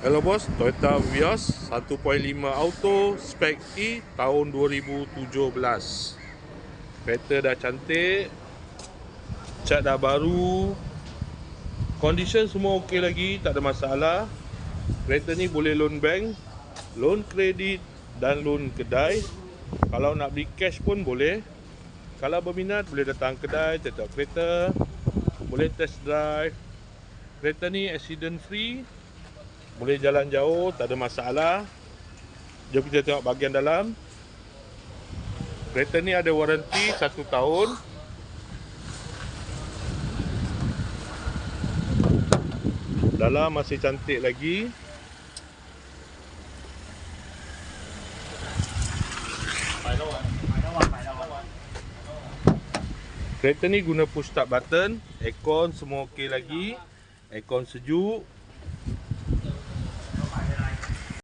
Hello bos, Toyota Vios 1.5 auto spek E tahun 2017. Kereta dah cantik, cat dah baru, condition semua okey lagi, tak ada masalah. Kereta ni boleh loan bank, loan kredit dan loan kedai. Kalau nak beli cash pun boleh. Kalau berminat boleh datang kedai, tengok kereta, boleh test drive. Kereta ni accident free, boleh jalan jauh, tak ada masalah. Jom kita tengok bahagian dalam. Kereta ni ada waranti 1 tahun. Dalam masih cantik lagi. Kereta ni guna push start button. Aircon semua okey lagi. Aircon sejuk.